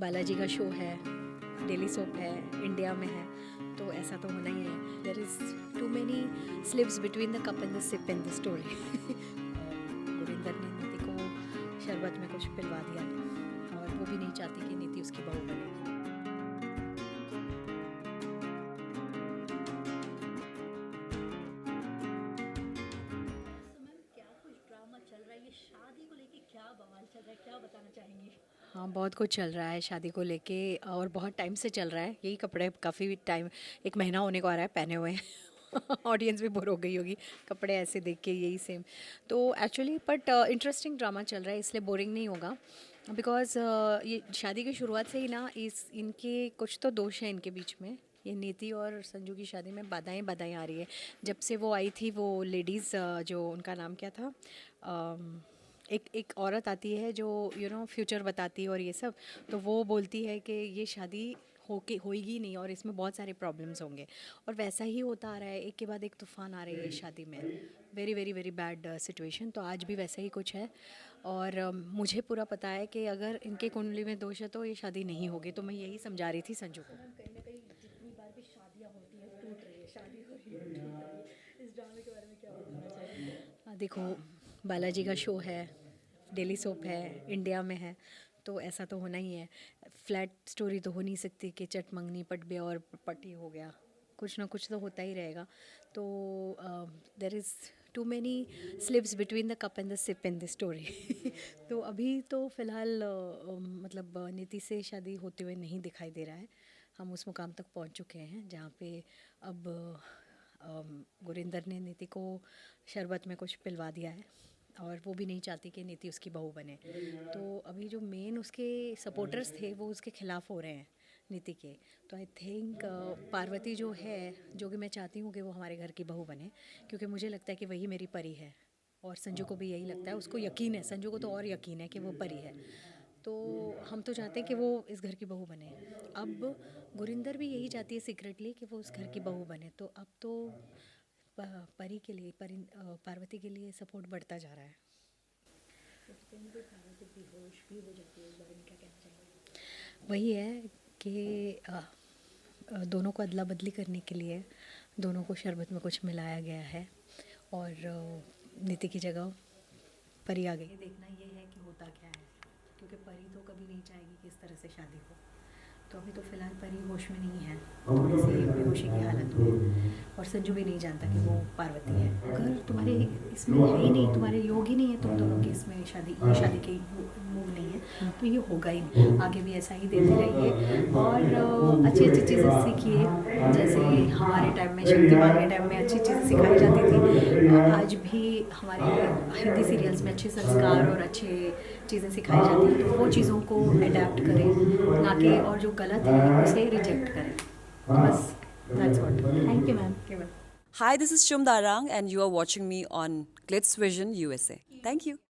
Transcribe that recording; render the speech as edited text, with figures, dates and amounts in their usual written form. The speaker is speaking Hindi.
बालाजी का शो है, डेली सोप है, इंडिया में है, तो ऐसा तो होना ही है. There is too many slips between the cup and the sip in the story. Gurinder ने नीति को शरबत में कुछ पिलवा दिया और वो भी नहीं चाहती कि नीति उसकी बहू बने. शादी को लेके क्या बवाल चल रहा है, क्या बताना चाहेंगी? हाँ, बहुत कुछ चल रहा है शादी को लेके और बहुत टाइम से चल रहा है. यही कपड़े काफ़ी टाइम, 1 महीना होने को आ रहा है पहने हुए. ऑडियंस भी बोर हो गई होगी कपड़े ऐसे देख के, यही सेम. तो एक्चुअली बट इंटरेस्टिंग ड्रामा चल रहा है, इसलिए बोरिंग नहीं होगा. बिकॉज ये शादी की शुरुआत से ही ना इनके कुछ तो दोष हैं इनके बीच में. ये नीति और संजू की शादी में बाधाएं आ रही है. जब से वो आई थी वो लेडीज़, जो उनका नाम क्या था, एक औरत आती है जो फ्यूचर बताती है और ये सब, तो वो बोलती है कि ये शादी होएगी नहीं और इसमें बहुत सारे प्रॉब्लम्स होंगे. और वैसा ही होता आ रहा है, एक के बाद एक तूफान आ रही है शादी में. Very very very bad situation. तो आज भी वैसा ही कुछ है. और मुझे पूरा पता है कि अगर इनके कुंडली में दोष है तो ये शादी नहीं होगी. तो मैं यही समझा रही थी संजू को. कहीं ना कहीं जितनी बार भी शादियाँ होती हैं टूट रही है, शादी हो रही है टूट रही है. इस ड्रामे के बारे में क्या बताना चाहिए? देखो, बालाजी का शो है, डेली सोप है, इंडिया में है, तो ऐसा तो होना ही है. फ्लैट स्टोरी तो हो नहीं सकती कि चट मंगनी पट बे और पटी हो गया. कुछ ना कुछ तो होता ही रहेगा. तो there is too many slips between the cup and the sip in the story. तो अभी तो फ़िलहाल मतलब नीति से शादी होते हुए नहीं दिखाई दे रहा है. हम उस मुकाम तक पहुंच चुके हैं जहाँ पे अब गुरिंदर ने नीति को शरबत में कुछ पिलवा दिया है और वो भी नहीं चाहती कि नीति उसकी बहू बने. तो अभी जो मेन उसके सपोर्टर्स थे वो उसके खिलाफ हो रहे हैं नीति के. तो आई थिंक पार्वती जो है, जो कि मैं चाहती हूँ कि वो हमारे घर की बहू बने, क्योंकि मुझे लगता है कि वही मेरी परी है. और संजू को भी यही लगता है, उसको यकीन है, संजू को तो और यकीन है कि वो परी है. तो हम तो चाहते हैं कि वो इस घर की बहू बने. अब गुरिंदर भी यही चाहती है सीक्रेटली कि वो उस घर की बहू बने. तो अब तो परी के लिए, पार्वती के लिए सपोर्ट बढ़ता जा रहा है. वही है कि दोनों को अदला बदली करने के लिए दोनों को शरबत में कुछ मिलाया गया है और नीति की जगह परी आ गई. देखना ये है कि होता क्या है, क्योंकि परी तो कभी नहीं चाहेगी कि इस तरह से शादी हो. तो अभी तो फ़िलहाल परी होश में नहीं है, थोड़ी सी बेहोशी की हालत में. और संजू भी नहीं जानता कि वो पार्वती है. अगर तुम्हारे इसमें है ही नहीं, तुम्हारे योग ही नहीं है तुम दोनों के इसमें, ये शादी के मूव नहीं है, तो ये होगा ही नहीं. आगे भी ऐसा ही देते रहिए और अच्छी अच्छी चीज़ें सीखिए. जैसे हमारे टाइम में, शक्तिमान के टाइम में अच्छी चीज़ें सिखाई जाती थी, आज भी हमारे हिंदी सीरियल्स में अच्छे संस्कार और अच्छे चीज़ें सिखाई जाती हैं. तो वो चीज़ों को अडेप्ट करें, ना कि और जो गलत है उसे रिजेक्ट करें. बस that's what. Thank you, ma'am. Hi, this is Shum Darang, and you are watching me on Glitz Vision USA. Thank you.